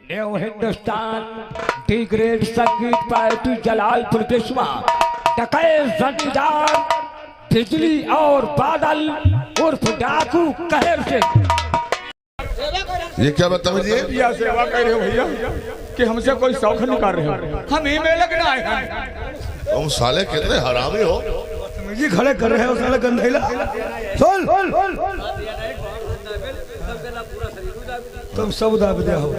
एवं Hindustan D grade संगीत party Jalalpur Biswa डकैत जमींदार बिजली और बादल उर्फ डाकू कहर से। ये क्या बदतमीजी है? या सेवा कर रहे हो भैया कि हमसे कोई शौक निकाल रहे हो? हम ही में लगना है। तुम साले कितने हरामी हो? जी खड़े कर रहे हो साले गंधेला। सुन तुम सब दाब दिया हो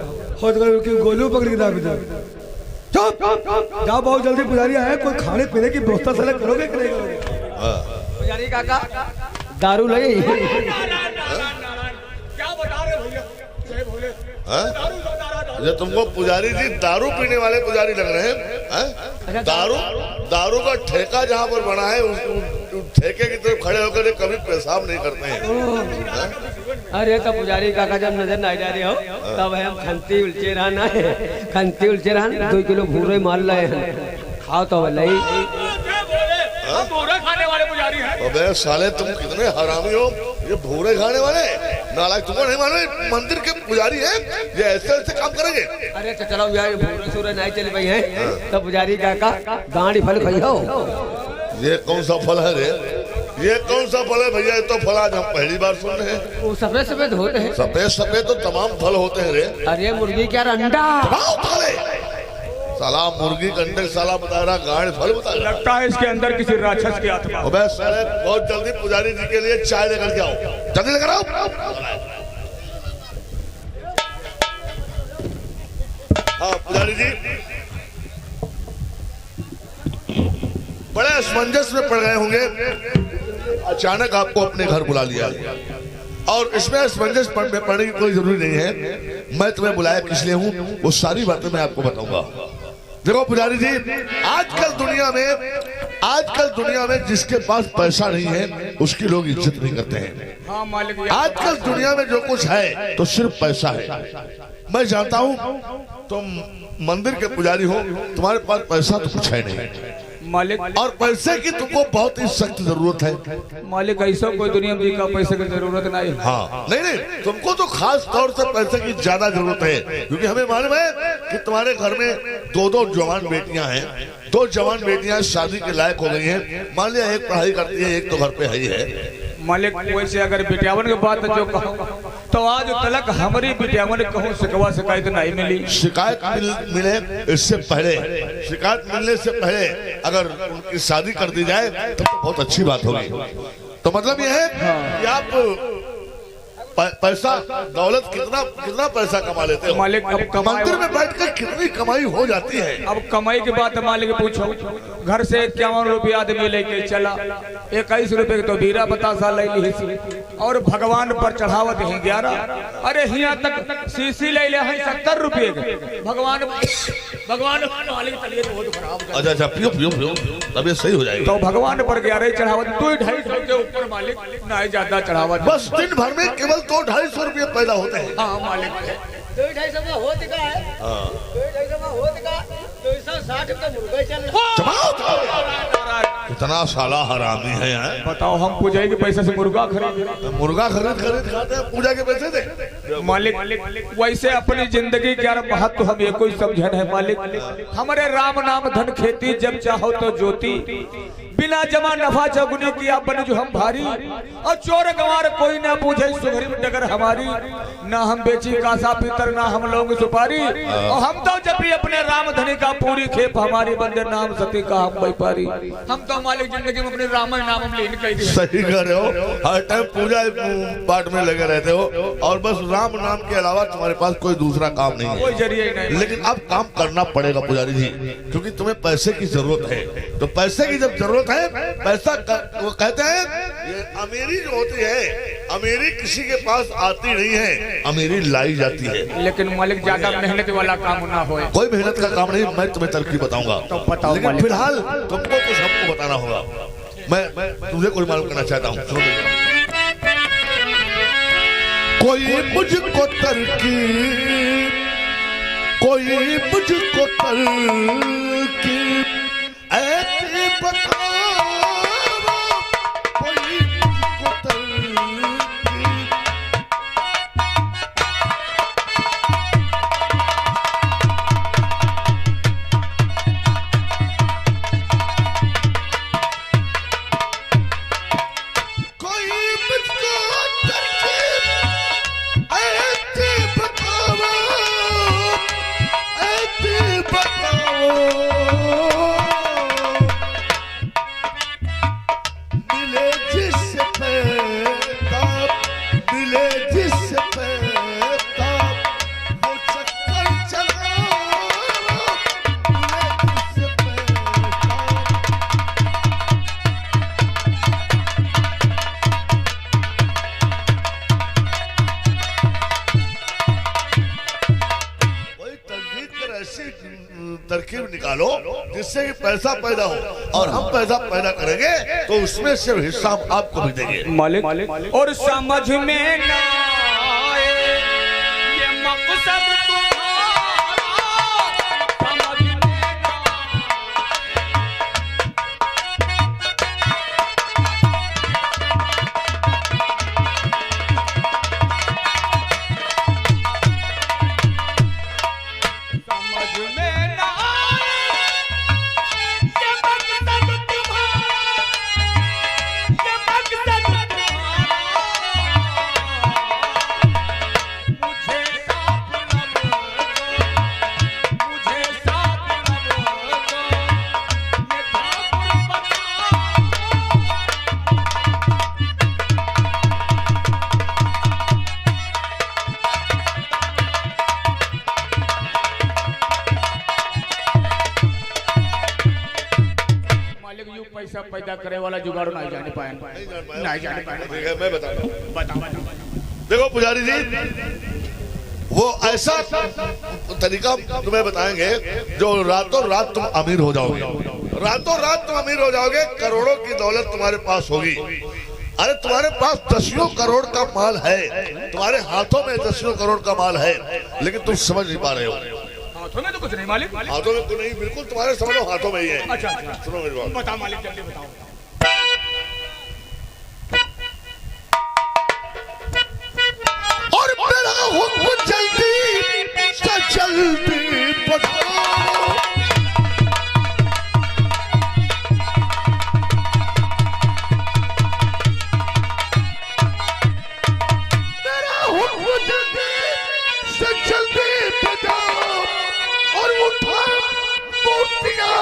कि गोलू पकड़ के दाब दिया। चुप जाओ, बहुत जल्दी पुजारी आए, कोई खाने पीने की व्यवस्था साले करोगे कि नहीं करोगे? पुजारी काका दारू ले क्या बता रहे भैया? जय भोले। ये तुमको पुजारी जी दारू पीने वाले पुजारी लग रहे हैं? दारू का ठेका जहाँ पर बना है उस ठेके की तरफ खड़े होकर कभी पेशाब नहीं करते हैं। अरे तो पुजारी काका जब नजर नहीं जा रहे हो तब हम खंती उलचे रहना है, खंती उलचे रहना 2 किलो भूरे माल लाए हैं, खाओ तो भले खाने वाले पुजारी हैं। अबे साले तुम कितने हरामी हो? ये भूरे खाने वाले नालायक, तुमको नहीं मालूम मंदिर के पुजारी हैं, ये ऐसे ऐसे काम करेंगे? अरे तो चलो यार भूरे सूरे नहीं चले भाई हैं तो पुजारी काका गांडी फल खाइयो। ये कौन सा फल है रे? ये कौन सा फल है भैया? ये तो फल आज हम पहली बार सुन रहे हैं। वो सफेद सफेद होते हैं। सफेद सफेद तो तमाम फल होते हैं रे। अरे मुर्गी क्या अंडा? साला मुर्गी के अंडे साला बता रहा, गाड़ फल बता रहा। लगता है इसके अंदर किसी राक्षस की आत्मा। अबे साले बहुत जल्दी पुजारी जी के लिए चाय लेकर के आओ, जल्दी लेकर आओ। हाँ पुजारी जी बड़े असमंजस में पड़ गए होंगे, अचानक आपको अपने घर बुला लिया और इसमें असमंजस पड़ने की कोई जरूरी नहीं है। मैं तुम्हें बुलाया किस लिए हूँ वो सारी बातें मैं आपको बताऊंगा। देखो पुजारी जी, आजकल दुनिया में जिसके पास पैसा नहीं है उसकी लोग इज्जत नहीं करते हैं। हाँ मालिक। आजकल दुनिया में जो कुछ है तो सिर्फ पैसा है। मैं जानता हूँ तुम मंदिर के पुजारी हो, तुम्हारे पास पैसा तो कुछ है नहीं मालिक, और पैसे की तुमको बहुत ही सख्त जरूरत है। मालिक ऐसा कोई दुनिया में का पैसे की जरूरत नहीं है। हाँ नहीं, तुमको तो खास तौर से पैसे की ज्यादा जरूरत है, क्योंकि हमें मालूम है कि तुम्हारे घर में 2 जवान बेटियां हैं। 2 जवान बेटियां शादी के लायक हो गई हैं। मान लिया एक पढ़ाई करती है, एक तो घर पे ही है। मालिक वैसे अगर बिटियावन की बात जो कहूँ तो आज तलक हमारी बिटियावन कहूँ शिकायत नहीं मिली। शिकायत मिले इससे पहले, शिकायत मिलने से पहले अगर उनकी शादी कर दी जाए तो बहुत अच्छी बात होगी। तो मतलब यह है कि आप पैसा दौलत कितना पैसा कमा लेते हो मालिक? अब मंदिर में बैठकर कितनी कमाई हो जाती है? अब कमाई की बात मालिक पूछो, घर से 51 रुपया आदमी लेके चला, 21 रुपए तो बीरा बतासा ले ली और भगवान पर चढ़ावत है 11। अरे यहाँ तक सीसी ले ले हैं 70 रुपये के। भगवान मालिक तबीयत बहुत खराब। अच्छा पियो तबीयत सही हो जाएगी। तो भगवान पर 11 चढ़ावत, 2-2.5 के ऊपर मालिक ना ज्यादा चढ़ावत। बस दिन भर में केवल 200-250 रुपये पैदा होते हैं। हाँ मालिक 2-250 में होत का है। 2-250 में होत का 260 का मुर्गा चल रहा। इतना साला हरामी है यार। बताओ, हम पूजा के पैसे से मुर्गा खरीद खाते हैं पूजा के पैसे से। मालिक वैसे अपनी जिंदगी क्या महत्व हम ये कोई समझन है मालिक? हमारे राम नाम धन खेती जब चाहो तो ज्योति, बिना जमा नफा चौगुनी किया बन जो हम भारी, और चोर गंवार कोई ना पूछे सुघरी में डगर हमारी, ना हम बेची कासा पीतर ना हम लोग सुपारी, और हम तो जब भी अपने राम धनी का पूरी खेप हमारी बंदे नाम सती का हम व्यापारी। हम तो मालिक जिंदगी में अपने राम नाम सही कर रहे हो, हर टाइम पूजा पाठ में लगे रहते हो और बस राम नाम के अलावा तुम्हारे पास कोई दूसरा काम नहीं है, कोई जरिए नहीं। लेकिन अब काम करना पड़ेगा पुजारी जी, क्योंकि तुम्हें पैसे की जरूरत है। तो पैसे की जब जरूरत है, पैसा वो कहते हैं ये अमीरी जो होती है, अमीरी किसी के पास आती नहीं है, अमीरी लाई जाती है। लेकिन मालिक ज्यादा मेहनत वाला काम ना हो। कोई मेहनत का काम नहीं, मैं तुम्हें तरकीब बताऊंगा। तो बताओ, लेकिन फिलहाल तुमको कुछ हमको बताना होगा। मैं तुझे कोई मालूम करना चाहता हूँ। सुनो, कोई मुझको तरकीब, कोई मुझको तरकीब ऐसी बताओ, कोई मुझको तरकीब। तरकीब निकालो जिससे कि पैसा पैदा हो, और हम पैसा पैदा करेंगे तो उसमें से हिस्सा हम आपको भी देंगे। मालिक और समझ में ना आए ये मकसद पैसा पैदा करे वाला जुगाड़ नहीं जाने पाए। मैं बताऊं, देखो पुजारी जी, वो ऐसा तरीका तुम्हें बताएंगे जो रातों रात तुम अमीर हो जाओगे, रातों रात तुम अमीर हो जाओगे, करोड़ों की दौलत तुम्हारे पास होगी। अरे तुम्हारे पास दसियों करोड़ का माल है, तुम्हारे हाथों में दसियों करोड़ का माल है, लेकिन तुम समझ नहीं पा रहे हो। हाथों में तो कुछ नहीं मालिक। हाथों में तो नहीं, बिल्कुल तुम्हारे समझो हाथों में ही है। अच्छा सुनो मेरी बात, बताओ मालिक, जल्दी बताओ। और मेरा हुक्म जल्दी से जल्दी बताओ, मेरा हुक्म जल्दी से जल्दी बताओ, और उठा मूर्तियां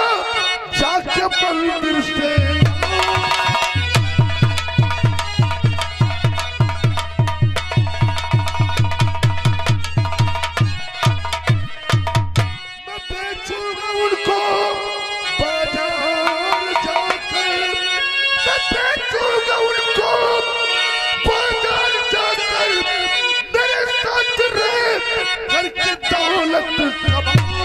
जाके मंदिर से उनको बाजार जाकर, मैं बेचूंगा उनको बाजार जाकर, मेरे साथ रह करके दौलत कमाओ।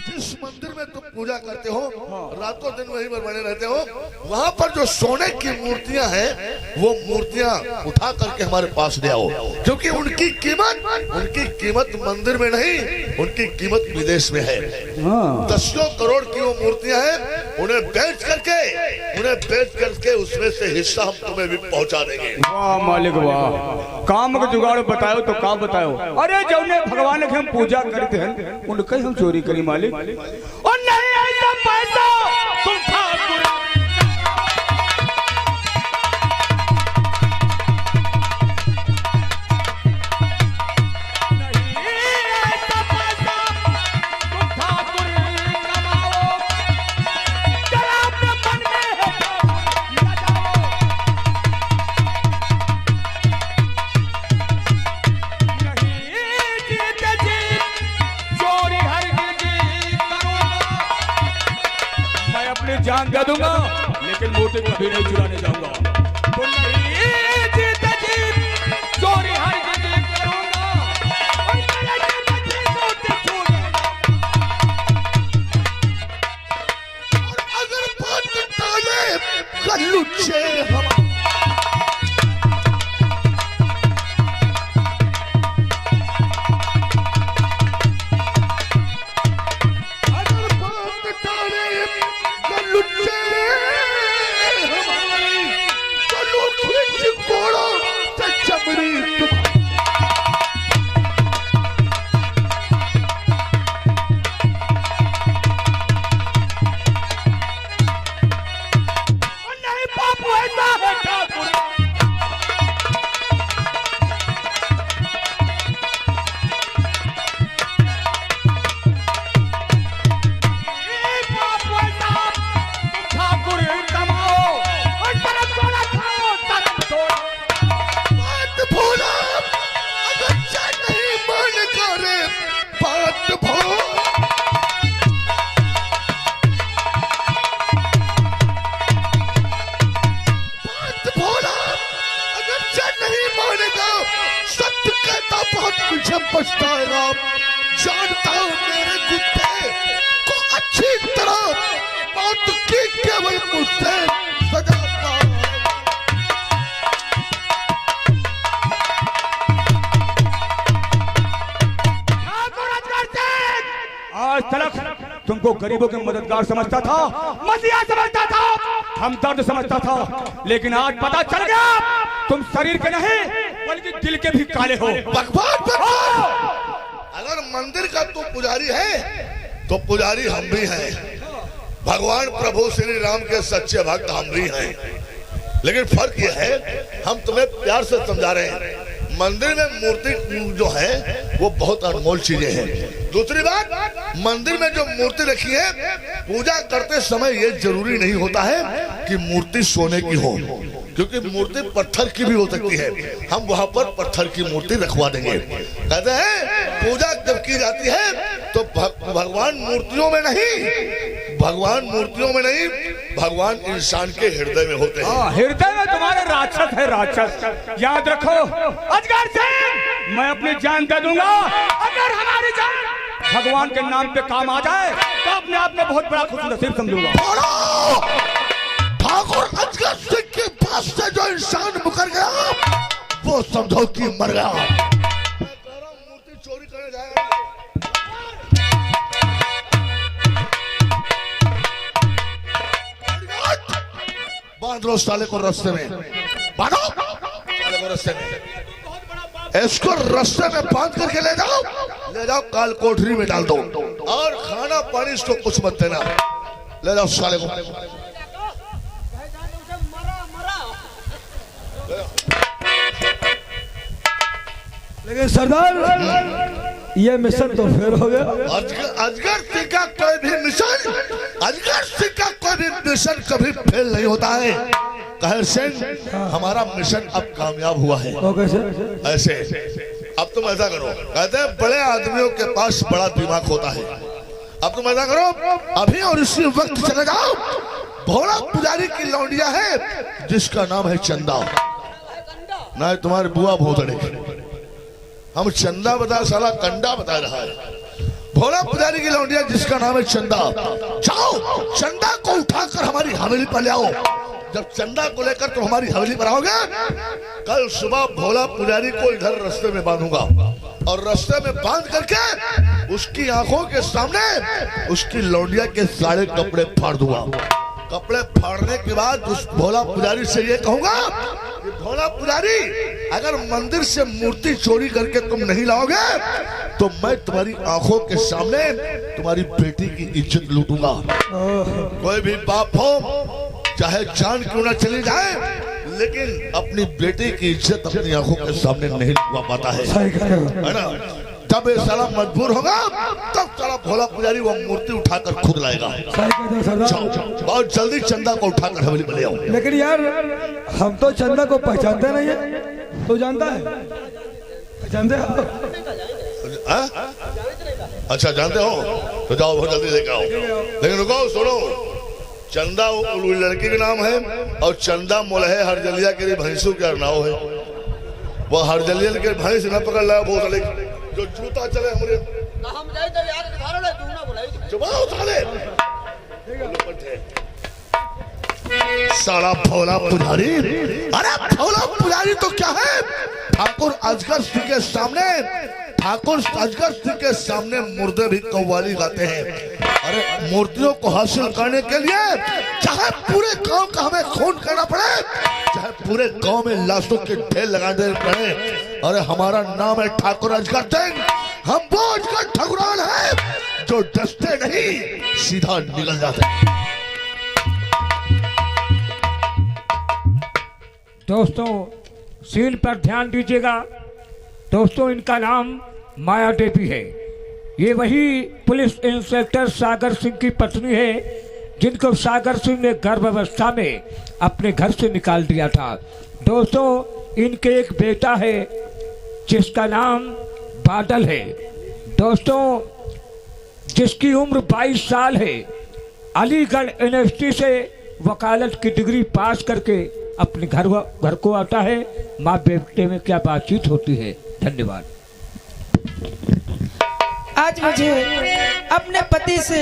जिस मंदिर में तुम पूजा करते हो, रातों दिन वहीं पर बने रहते हो, वहाँ पर जो सोने की मूर्तियाँ हैं, वो मूर्तियाँ उठा करके हमारे पास ले आओ, क्योंकि उनकी कीमत मंदिर में नहीं, उनकी कीमत विदेश में है। दसियों करोड़ की वो मूर्तियाँ हैं, उन्हें बेच करके उसमें से हिस्सा हम तुम्हें भी पहुँचा देंगे। वाह मालिक वाह, काम का जुगाड़ बताओ तो काम बताओ। अरे जौने भगवान के हम पूजा करते हैं उनके हम चोरी करी मालिक, और नहीं ऐसा पैसा तुम ठाकुर जान दे दूंगा, लेकिन मोती कभी नहीं चुराने जाऊंगा। तो नहीं जीते जी चोरी हर जगह करूंगा, और मेरे जीते जी मोती छूटेगा। और अगर बात टाले कल्लुच्चे हम, पछताएगा। जानता हूँ मेरे कुत्ते को अच्छी तरह मौत की केवल मुझसे सजा पाएगा। आज तक तुमको गरीबों के मददगार समझता था, मसीहा समझता था, हमदर्द समझता था, लेकिन आज पता चल गया तुम शरीर के नहीं बल्कि दिल के भी काले हो। भगवान अगर मंदिर का तू पुजारी है तो पुजारी हम भी हैं। भगवान प्रभु श्री राम के सच्चे भक्त हम भी हैं, लेकिन फर्क यह है हम तुम्हें प्यार से समझा रहे हैं। मंदिर में मूर्ति जो है वो बहुत अनमोल चीजें हैं। दूसरी बात, मंदिर में जो मूर्ति रखी है पूजा करते समय ये जरूरी नहीं होता है कि मूर्ति सोने की हो, क्योंकि मूर्ति पत्थर की भी हो सकती है। हम वहां पर पत्थर की मूर्ति रखवा देंगे। कहते हैं पूजा जब की जाती है तो भगवान मूर्तियों में नहीं, भगवान मूर्तियों में नहीं, भगवान इंसान के हृदय में होते हैं। हृदय में तुम्हारे राक्षस है, राक्षस। याद रखो अजगर सिंह, मैं अपनी जान दे दूंगा अगर हमारी जान भगवान के नाम पे काम आ जाए तो अपने आप में बहुत बड़ा खुशनसीब समझूंगा। ठाकुर अजगर सिंह के पास से जो इंसान मुकर गया वो समझो कि मर गया। मूर्ति चोरी करने जाएगा। बांध लो साले को रास्ते में, बांधो साले को रास्ते में, इसको रास्ते में बांध करके ले जाओ काल कोठरी में डाल दो, और खाना पानी इसको कुछ मत देना। ले जाओ साले को। लेकिन सरदार ये मिशन तो फेल हो गया। अजगर सिंह का कोई भी मिशन, अजगर सिंह का कोई भी मिशन कभी फेल नहीं होता है। कहर सिंह हमारा मिशन अब कामयाब हुआ है। ऐसे अब तुम ऐसा करो, कहते हैं बड़े आदमियों के पास बड़ा दिमाग होता है। अब तुम ऐसा करो, अभी और इसी वक्त चले जाओ। भोला पुजारी की लौंडिया है जिसका नाम है चंदा, ना तुम्हारी बुआ भोतड़े। हम चंदा बता, साला कंडा बता रहा है। भोला पुजारी की लौंडिया जिसका नाम है चंदा, जाओ चंदा को उठाकर हमारी हवेली पर ले आओ। जब चंदा को लेकर तुम हमारी हवेली पर आओगे, कल सुबह भोला पुजारी को इधर रास्ते में बांधूंगा, और रास्ते में बांध करके उसकी आंखों के सामने उसकी लौंडिया के सारे कपड़े फाड़ दूंगा। कपड़े फाड़ने के बाद उस भोला पुजारी से ये कहूंगा कि भोला पुजारी अगर मंदिर से मूर्ति चोरी करके तुम नहीं लाओगे तो मैं तुम्हारी आंखों के सामने तुम्हारी बेटी की इज्जत लूटूंगा। कोई भी बाप हो चाहे जान क्यों ना चली जाए, लेकिन अपनी बेटी की इज्जत अपनी आंखों के सामने नहीं लुटवा पाता है ना। जब ये साला मजबूर होगा तब साला भोला पुजारी वो मूर्ति उठाकर खुद लाएगा। बहुत जल्दी चंदा को उठाकर हवेली में ले आओ। लेकिन यार हम तो चंदा को पहचानते नहीं है, तो जानता है? पहचानते हो? अच्छा जानते हो तो जाओ बहुत जल्दी लेकर आओ। लेकिन रुको, सुनो, चंदा लड़की का नाम है और चंदा मोलहे हरजलिया के लिए भैंसों का नाव है। वो हरजलिया के भैंस न पकड़ लाया वो साले जो जूता चले हमारे हम जाए तो यार दिखा लो तू ना बुलाई चुपाओ साले। साला भोला पुजारी, अरे भोला पुजारी तो क्या है, ठाकुर अजगर सिंह के सामने, ठाकुर अजगर सिंह के सामने मुर्दे भी कव्वाली गाते हैं। अरे मूर्तियों को हासिल करने के लिए चाहे पूरे गांव का हमें खून करना पड़े, चाहे पूरे गांव में लाशों के ढेर लगाने पड़े, अरे हमारा नाम है ठाकुर अजगर सिंह। हम वो अजगर ठकुरान है जो डसते नहीं सीधा निकल जाते। दोस्तों सीन पर ध्यान दीजिएगा। दोस्तों इनका नाम माया देवी है। ये वही पुलिस इंस्पेक्टर सागर सिंह की पत्नी है जिनको सागर सिंह ने गर्भावस्था में अपने घर से निकाल दिया था। दोस्तों इनके एक बेटा है जिसका नाम बादल है। दोस्तों जिसकी उम्र 22 साल है, अलीगढ़ यूनिवर्सिटी से वकालत की डिग्री पास करके अपने घर को आता है। माँ बेटे में क्या बातचीत होती है। धन्यवाद। आज मुझे अपने पति से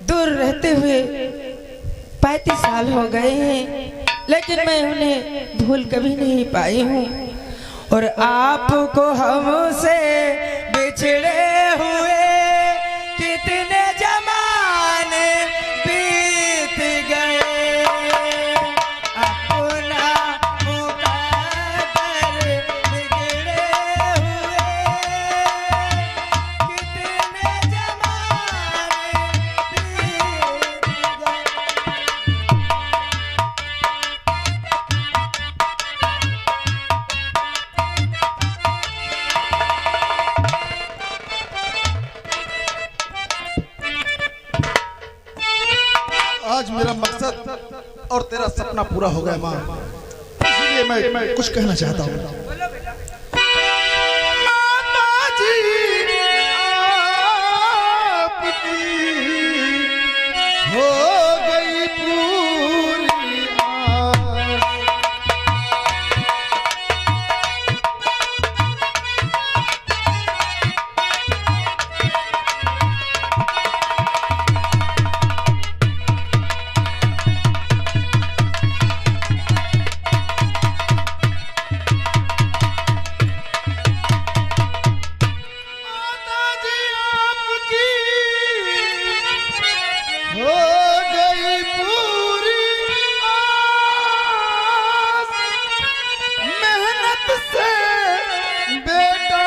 दूर रहते हुए 35 साल हो गए हैं, लेकिन मैं उन्हें भूल कभी नहीं पाई हूँ। और आपको हमसे बिछड़े हुए कितने जमाने बीत गए, अपना मुकद्दर बिगड़े हुए कितने जमाने बीत गए। आज मेरा मकसद और तेरा सपना पूरा हो गया माँ, इसलिए मैं कुछ कहना चाहता हूँ। माताजी आपकी हो गई पूरी आस, हो गई पूरी आस, मेहनत से बेटा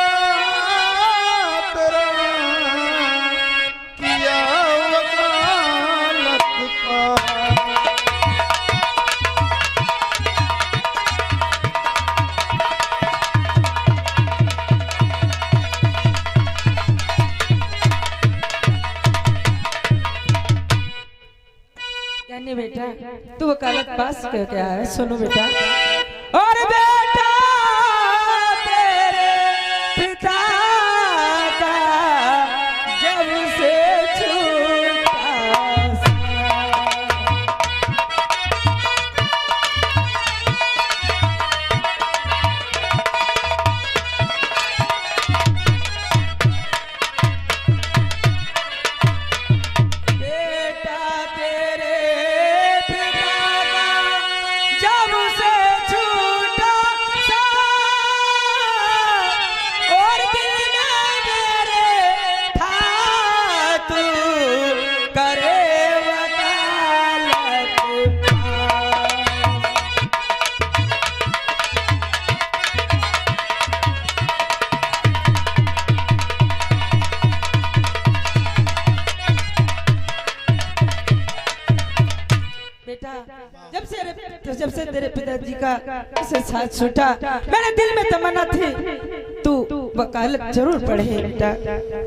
तेरा किया वकालत पास। यानी बेटा तू वकालत पास कर क्या है, सुनो बेटा। और बेटा तेरे पिता का जब से छूटा सा, बेटा तेरे पिता का जब से छूटा सा, और दिल में मेरे था तू करे वकालत पास। बेटा जब से तेरे पिताजी का से साथ छूटा, मेरे दिल में तमन्ना थी तू वकालत जरूर पढ़े बेटा।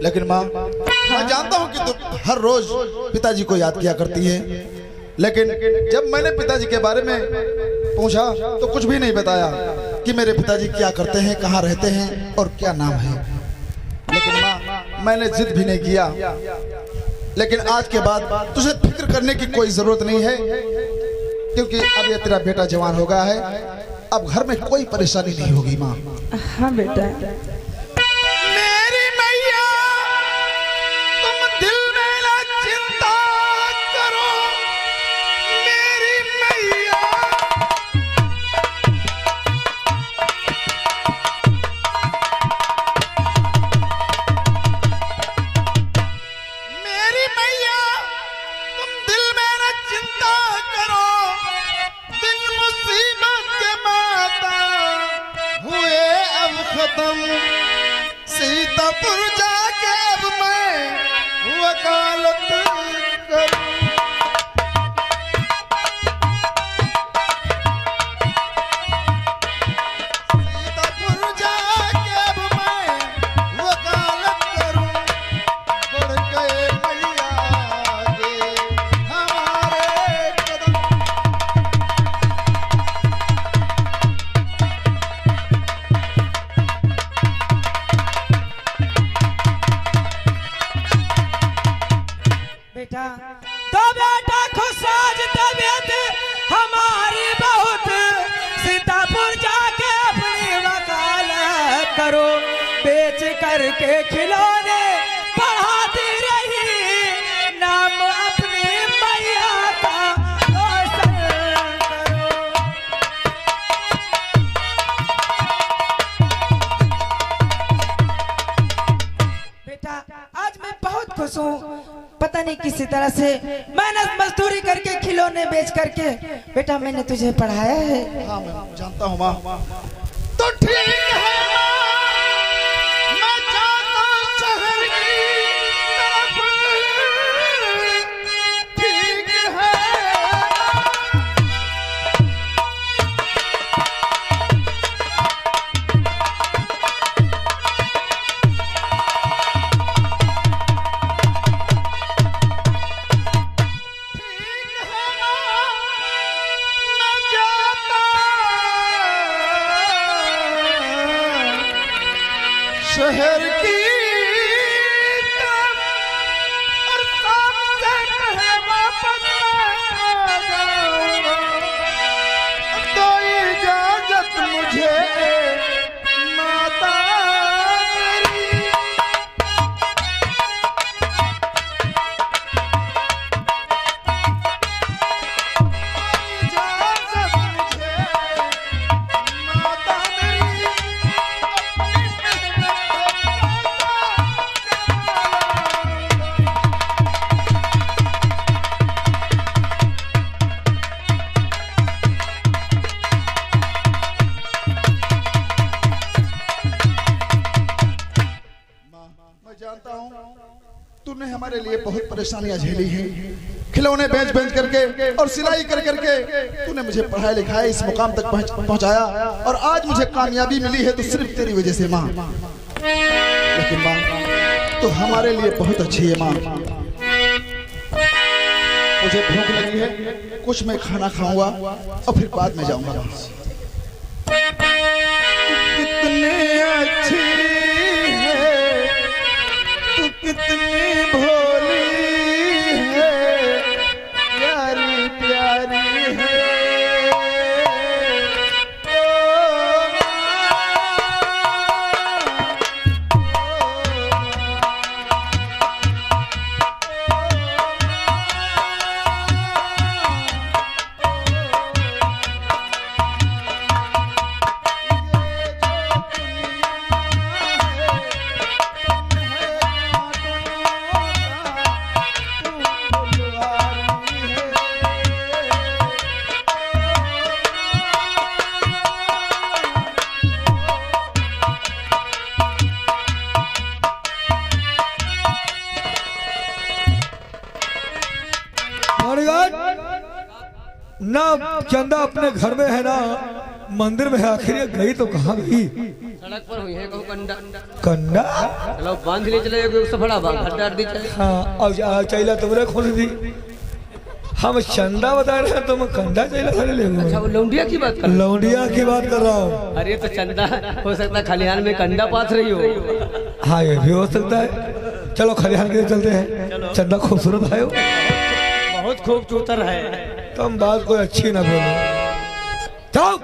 लेकिन माँ मैं जानता हूँ कि तुम हर रोज पिताजी को याद किया करती है, लेकिन जब मैंने पिताजी के बारे में पूछा तो कुछ भी नहीं बताया कि मेरे पिताजी क्या करते हैं, कहाँ रहते हैं और क्या नाम है। लेकिन माँ मैंने जिद भी नहीं किया, लेकिन आज के बाद तुझे फिक्र करने की कोई जरूरत नहीं है, क्योंकि अब ये तेरा बेटा जवान हो गया है, अब घर में कोई परेशानी नहीं होगी माँ। हाँ बेटा। मेरी मैया तुम दिल में ना चिंता करो, मेरी मैया मेरी मैया तुम दिल में ना चिंता करो, दिल मुसीबत के माता हुए अब खत्म, सीतापुर जाके अब मैं वकालत करूं। सीतापुर जाके अब मैं वकालत करूं, बढ़ गए मैया के हमारे कदम। बेटा मेहनत मजदूरी करके खिलौने बेच करके बेटा मैंने तुझे पढ़ाया है। हाँ मैं जानता हूँ माँ। तो ठीक है मैं जाता शहर की तरफ, ठीक है शहर की और सामने कहे वापस आ जाऊंगा, तो इजाजत मुझे माता मेरी। इजाजत मुझे माता मेरी। मैं जानता हूँ तूने हमारे लिए बहुत परेशानियां झेली हैं, खिलौने बेच बेच करके और सिलाई कर करके तूने मुझे पढ़ाया लिखाया इस मुकाम तक पहुंचाया, और आज मुझे कामयाबी मिली है तो सिर्फ तेरी वजह से माँ। लेकिन माँ तो हमारे लिए बहुत अच्छी है माँ। मुझे भूख लगी है, कुछ मैं खाना खाऊंगा और फिर बाद में जाऊंगा माँ। कितनी अच्छी है तू, कितनी भोली है, प्यारी प्यारी है। ना चंदा अपने घर में है ना मंदिर में है, आखिर ये गई तो कहाँ गई? सड़क पर हुई है कहूँ कंडा कंडा। चलो बांध ले चले एक सफड़ा बांध डाल दी चले। हाँ अब चाहिए तुमने खोल दी, हम चंदा बता रहे हैं तुम कंडा चाहिए ले। अच्छा वो लौंडिया की बात कर? लौंडिया की बात कर रहा हूँ। अरे तो चंदा हो सकता है खलिहान में कंडा पाथ रही हो। हाँ ये भी हो सकता है। चलो खलिहान के लिए चलते हैं। चंदा खूबसूरत है, बहुत खूब चूतर है। तुम बात कोई अच्छी ना बोलो। जाओ